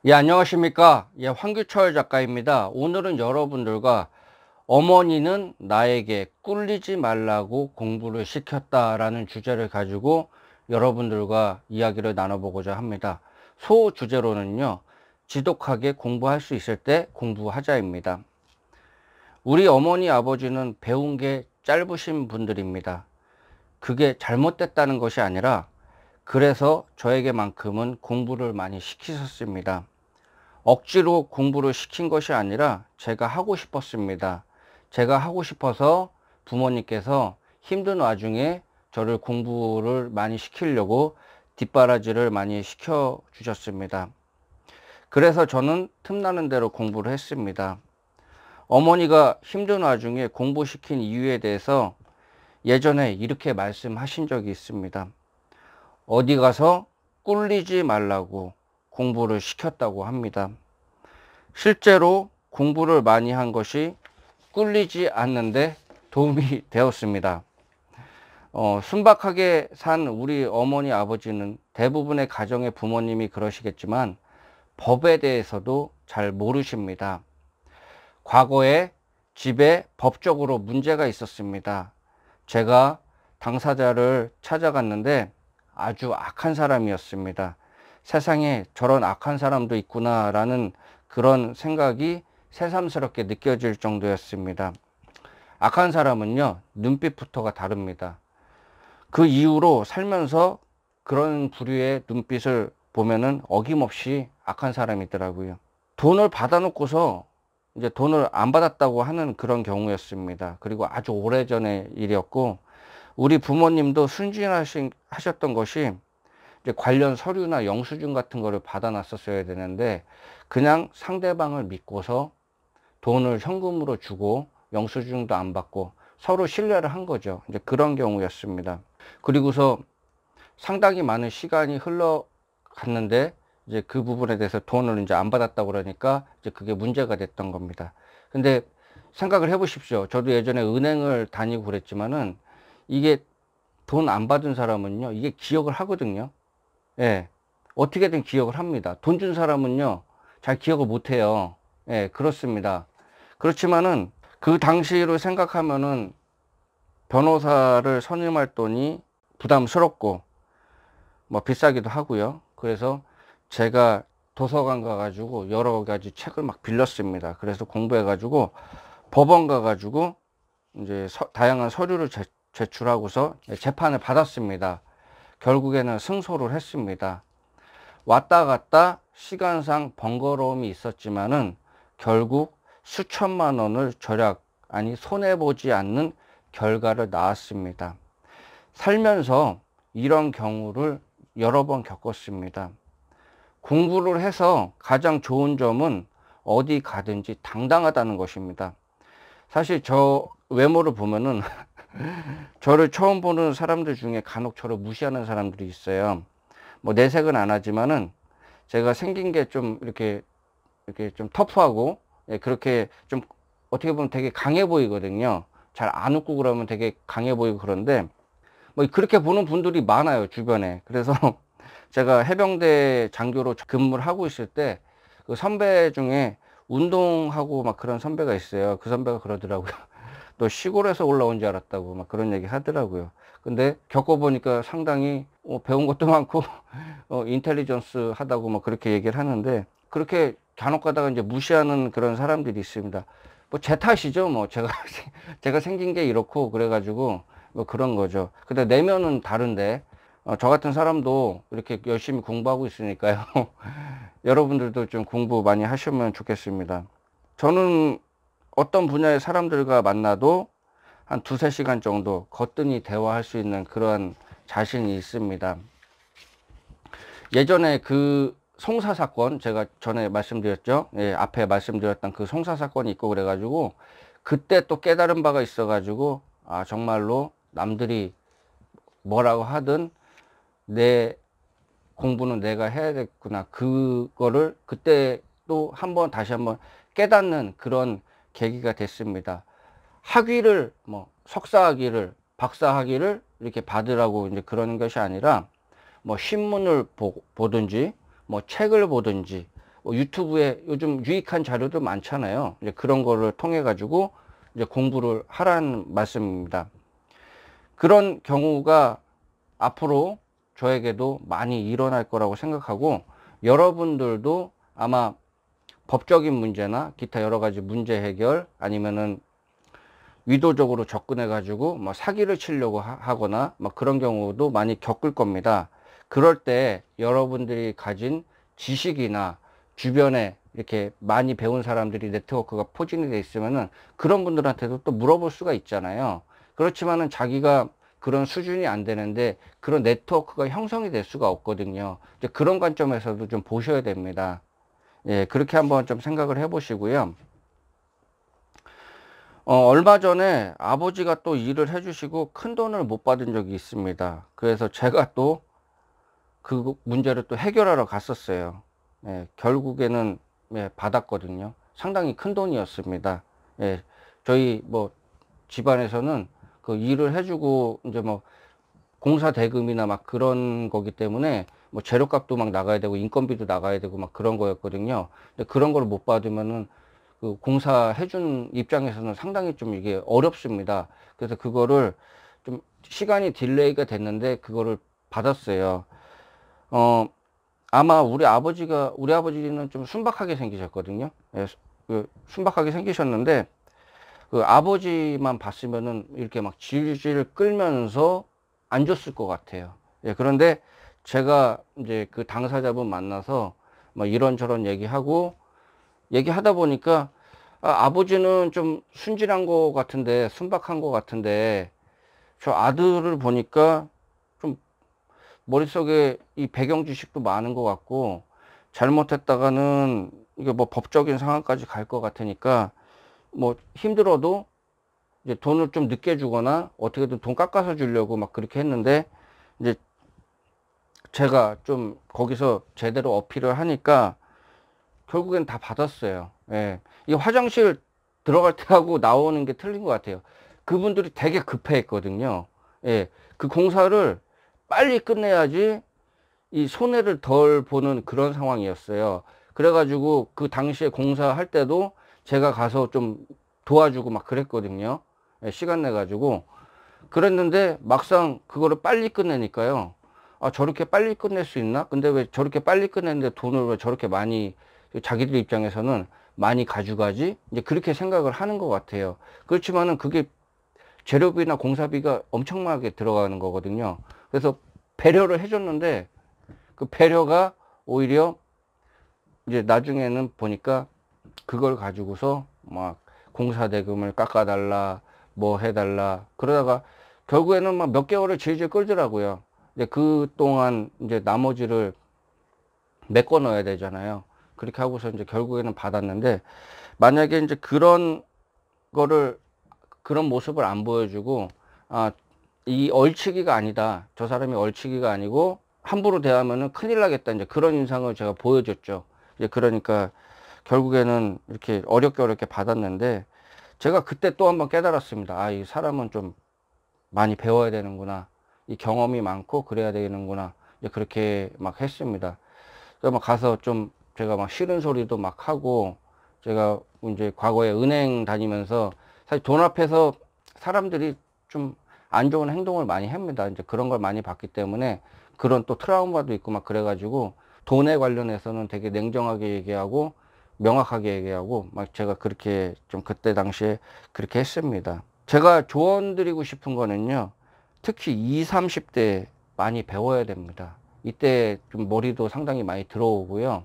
예, 안녕하십니까. 예, 황규철 작가입니다. 오늘은 여러분들과 어머니는 나에게 꿀리지 말라고 공부를 시켰다라는 주제를 가지고 여러분들과 이야기를 나눠보고자 합니다. 소 주제로는요, 지독하게 공부할 수 있을 때 공부하자입니다. 우리 어머니 아버지는 배운 게 짧으신 분들입니다. 그게 잘못됐다는 것이 아니라 그래서 저에게만큼은 공부를 많이 시키셨습니다. 억지로 공부를 시킨 것이 아니라 제가 하고 싶었습니다. 제가 하고 싶어서 부모님께서 힘든 와중에 저를 공부를 많이 시키려고 뒷바라지를 많이 시켜 주셨습니다. 그래서 저는 틈나는 대로 공부를 했습니다. 어머니가 힘든 와중에 공부시킨 이유에 대해서 예전에 이렇게 말씀하신 적이 있습니다. 어디 가서 꿀리지 말라고 공부를 시켰다고 합니다. 실제로 공부를 많이 한 것이 꿀리지 않는데 도움이 되었습니다. 순박하게 산 우리 어머니 아버지는 대부분의 가정의 부모님이 그러시겠지만 법에 대해서도 잘 모르십니다. 과거에 집에 법적으로 문제가 있었습니다. 제가 당사자를 찾아갔는데 아주 악한 사람이었습니다. 세상에 저런 악한 사람도 있구나 라는 그런 생각이 새삼스럽게 느껴질 정도였습니다. 악한 사람은요, 눈빛부터가 다릅니다. 그 이후로 살면서 그런 부류의 눈빛을 보면은 어김없이 악한 사람이더라고요. 돈을 받아놓고서 이제 돈을 안 받았다고 하는 그런 경우였습니다. 그리고 아주 오래전의 일이었고, 우리 부모님도 순진하셨던 것이 이제 관련 서류나 영수증 같은 거를 받아놨었어야 되는데 그냥 상대방을 믿고서 돈을 현금으로 주고 영수증도 안 받고 서로 신뢰를 한 거죠. 이제 그런 경우였습니다. 그리고서 상당히 많은 시간이 흘러갔는데 이제 그 부분에 대해서 돈을 이제 안 받았다고 그러니까 이제 그게 문제가 됐던 겁니다. 근데 생각을 해 보십시오. 저도 예전에 은행을 다니고 그랬지만은 이게 돈 안 받은 사람은요, 이게 기억을 하거든요. 예. 어떻게든 기억을 합니다. 돈 준 사람은요, 잘 기억을 못 해요. 예, 그렇습니다. 그렇지만은 그 당시로 생각하면은 변호사를 선임할 돈이 부담스럽고 뭐 비싸기도 하고요. 그래서 제가 도서관 가가지고 여러 가지 책을 막 빌렸습니다. 그래서 공부해가지고 법원 가가지고 이제 다양한 서류를 제출하고서 재판을 받았습니다. 결국에는 승소를 했습니다. 왔다 갔다 시간상 번거로움이 있었지만은 결국 수천만 원을 손해보지 않는 결과를 낳았습니다. 살면서 이런 경우를 여러 번 겪었습니다. 공부를 해서 가장 좋은 점은 어디 가든지 당당하다는 것입니다. 사실 저 외모를 보면은 저를 처음 보는 사람들 중에 간혹 저를 무시하는 사람들이 있어요. 뭐 내색은 안 하지만은 제가 생긴 게 좀 이렇게 좀 터프하고, 예, 그렇게 좀 어떻게 보면 되게 강해 보이거든요. 잘 안 웃고 그러면 되게 강해 보이고 그런데 뭐 그렇게 보는 분들이 많아요, 주변에. 그래서 제가 해병대 장교로 근무를 하고 있을 때 그 선배 중에 운동하고 막 그런 선배가 있어요. 그 선배가 그러더라고요. 너 시골에서 올라온 줄 알았다고 막 그런 얘기 하더라고요. 근데 겪어보니까 상당히 배운 것도 많고 인텔리전스 하다고 막 그렇게 얘기를 하는데, 그렇게 간혹 가다가 이제 무시하는 그런 사람들이 있습니다. 뭐 제 탓이죠. 뭐 제가 제가 생긴 게 이렇고 그래가지고 뭐 그런 거죠. 근데 내면은 다른데 저 같은 사람도 이렇게 열심히 공부하고 있으니까요. 여러분들도 좀 공부 많이 하시면 좋겠습니다. 저는 어떤 분야의 사람들과 만나도 한 두세 시간 정도 거뜬히 대화할 수 있는 그런 자신이 있습니다. 예전에 그 송사 사건, 제가 전에 말씀드렸죠. 예, 앞에 말씀드렸던 그 송사 사건이 있고 그래가지고 그때 또 깨달은 바가 있어가지고 아, 정말로 남들이 뭐라고 하든 내 공부는 내가 해야겠구나. 그거를 그때 또 다시 한번 깨닫는 그런 계기가 됐습니다. 학위를 뭐 석사학위를 박사학위를 이렇게 받으라고 이제 그러는 것이 아니라 뭐 신문을 보든지 뭐 책을 보든지 뭐 유튜브에 요즘 유익한 자료도 많잖아요. 이제 그런 거를 통해 가지고 이제 공부를 하라는 말씀입니다. 그런 경우가 앞으로 저에게도 많이 일어날 거라고 생각하고, 여러분들도 아마 법적인 문제나 기타 여러 가지 문제 해결, 아니면은 위도적으로 접근해 가지고 뭐 사기를 치려고 하거나 막 그런 경우도 많이 겪을 겁니다. 그럴 때 여러분들이 가진 지식이나 주변에 이렇게 많이 배운 사람들이 네트워크가 포진이 돼 있으면은 그런 분들한테도 또 물어볼 수가 있잖아요. 그렇지만은 자기가 그런 수준이 안 되는데 그런 네트워크가 형성이 될 수가 없거든요. 이제 그런 관점에서도 좀 보셔야 됩니다. 예, 그렇게 한번 좀 생각을 해 보시고요. 얼마 전에 아버지가 또 일을 해주시고 큰 돈을 못 받은 적이 있습니다. 그래서 제가 또 그 문제를 또 해결하러 갔었어요. 예, 결국에는 예, 받았거든요. 상당히 큰 돈이었습니다. 예, 저희 뭐 집안에서는 그 일을 해주고 이제 뭐 공사 대금이나 막 그런 거기 때문에 뭐 재료값도 막 나가야 되고 인건비도 나가야 되고 막 그런 거였거든요. 근데 그런 걸 못 받으면은 그 공사 해준 입장에서는 상당히 좀 이게 어렵습니다. 그래서 그거를 좀 시간이 딜레이가 됐는데 그거를 받았어요. 어, 아마 우리 아버지는 좀 순박하게 생기셨거든요. 예, 그 순박하게 생기셨는데 그 아버지만 봤으면은 이렇게 막 질질 끌면서 안 줬을 것 같아요. 예, 그런데 제가 이제 그 당사자분 만나서 뭐 이런저런 얘기하다 보니까 아버지는 좀 순진한 것 같은데, 순박한 것 같은데, 저 아들을 보니까 좀 머릿속에 이 배경 지식도 많은 것 같고, 잘못했다가는 이게 뭐 법적인 상황까지 갈 것 같으니까, 뭐 힘들어도 이제 돈을 좀 늦게 주거나 어떻게든 돈 깎아서 주려고 막 그렇게 했는데, 이제 제가 좀 거기서 제대로 어필을 하니까 결국엔 다 받았어요. 예. 이 화장실 들어갈 때하고 나오는 게 틀린 것 같아요. 그분들이 되게 급해했거든요. 예. 그 공사를 빨리 끝내야지 이 손해를 덜 보는 그런 상황이었어요. 그래가지고 그 당시에 공사할 때도 제가 가서 좀 도와주고 막 그랬거든요. 예, 시간 내가지고. 그랬는데 막상 그거를 빨리 끝내니까요. 아, 저렇게 빨리 끝낼 수 있나? 근데 왜 저렇게 빨리 끝냈는데 돈을 왜 저렇게 많이, 자기들 입장에서는 많이 가져가지? 이제 그렇게 생각을 하는 것 같아요. 그렇지만은 그게 재료비나 공사비가 엄청나게 들어가는 거거든요. 그래서 배려를 해줬는데 그 배려가 오히려 이제 나중에는 보니까 그걸 가지고서 막 공사 대금을 깎아달라, 뭐 해달라. 그러다가 결국에는 막 몇 개월을 질질 끌더라고요. 이제 그 동안 이제 나머지를 메꿔 넣어야 되잖아요. 그렇게 하고서 이제 결국에는 받았는데, 만약에 이제 그런 거를, 그런 모습을 안 보여주고, 아, 이 얼치기가 아니다. 저 사람이 얼치기가 아니고, 함부로 대하면은 큰일 나겠다. 이제 그런 인상을 제가 보여줬죠. 이제 그러니까 결국에는 이렇게 어렵게 받았는데, 제가 그때 또 한번 깨달았습니다. 아, 이 사람은 좀 많이 배워야 되는구나. 이 경험이 많고 그래야 되는구나. 이제 그렇게 막 했습니다. 그래서 막 가서 좀 제가 막 싫은 소리도 막 하고, 제가 이제 과거에 은행 다니면서 사실 돈 앞에서 사람들이 좀 안 좋은 행동을 많이 합니다. 이제 그런 걸 많이 봤기 때문에 그런 또 트라우마도 있고 막 그래가지고 돈에 관련해서는 되게 냉정하게 얘기하고 명확하게 얘기하고 막 제가 그렇게 좀 그때 당시에 그렇게 했습니다. 제가 조언 드리고 싶은 거는요, 특히 20, 30대 많이 배워야 됩니다. 이때 좀 머리도 상당히 많이 들어오고요.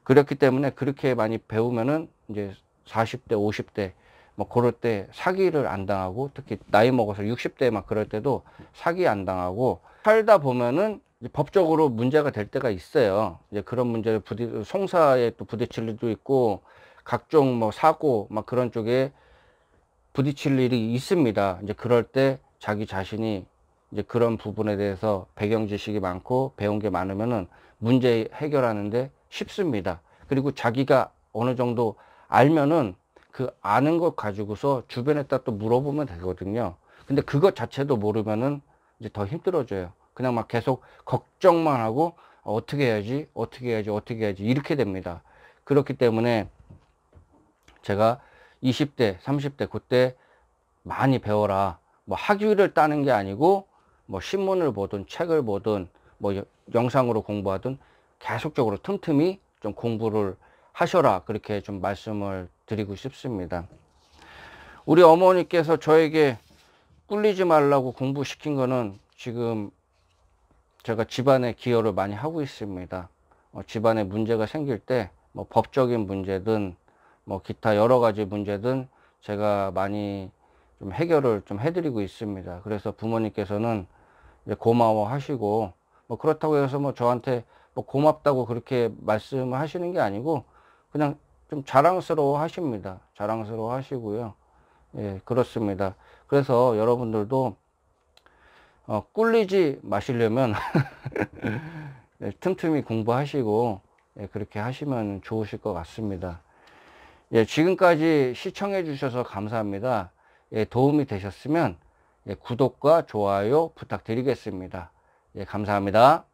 그렇기 때문에 그렇게 많이 배우면은 이제 40대, 50대 뭐 그럴 때 사기를 안 당하고, 특히 나이 먹어서 60대 막 그럴 때도 사기 안 당하고 살다 보면은 이제 법적으로 문제가 될 때가 있어요. 이제 그런 문제를 송사에 또 부딪힐 일도 있고 각종 뭐 사고 막 그런 쪽에 부딪힐 일이 있습니다. 이제 그럴 때 자기 자신이 이제 그런 부분에 대해서 배경 지식이 많고 배운 게 많으면은 문제 해결하는데 쉽습니다. 그리고 자기가 어느 정도 알면은 그 아는 것 가지고서 주변에다 또 물어보면 되거든요. 근데 그것 자체도 모르면은 이제 더 힘들어져요. 그냥 막 계속 걱정만 하고, 어떻게 해야지, 어떻게 해야지, 어떻게 해야지, 이렇게 됩니다. 그렇기 때문에 제가 20대, 30대 그때 많이 배워라. 뭐 학위를 따는 게 아니고 뭐 신문을 보든 책을 보든 뭐 영상으로 공부하든 계속적으로 틈틈이 좀 공부를 하셔라. 그렇게 좀 말씀을 드리고 싶습니다. 우리 어머니께서 저에게 꿀리지 말라고 공부시킨 거는 지금 제가 집안에 기여를 많이 하고 있습니다. 집안에 문제가 생길 때 뭐 법적인 문제든 뭐 기타 여러 가지 문제든 제가 많이 좀 해결을 좀 해드리고 있습니다. 그래서 부모님께서는 이제 고마워하시고, 뭐 그렇다고 해서 뭐 저한테 뭐 고맙다고 그렇게 말씀을 하시는 게 아니고 그냥 좀 자랑스러워 하십니다. 자랑스러워 하시고요. 예, 그렇습니다. 그래서 여러분들도 꿀리지 마시려면 예, 틈틈이 공부하시고 예, 그렇게 하시면 좋으실 것 같습니다. 예, 지금까지 시청해 주셔서 감사합니다. 예, 도움이 되셨으면 예, 구독과 좋아요 부탁드리겠습니다. 예, 감사합니다.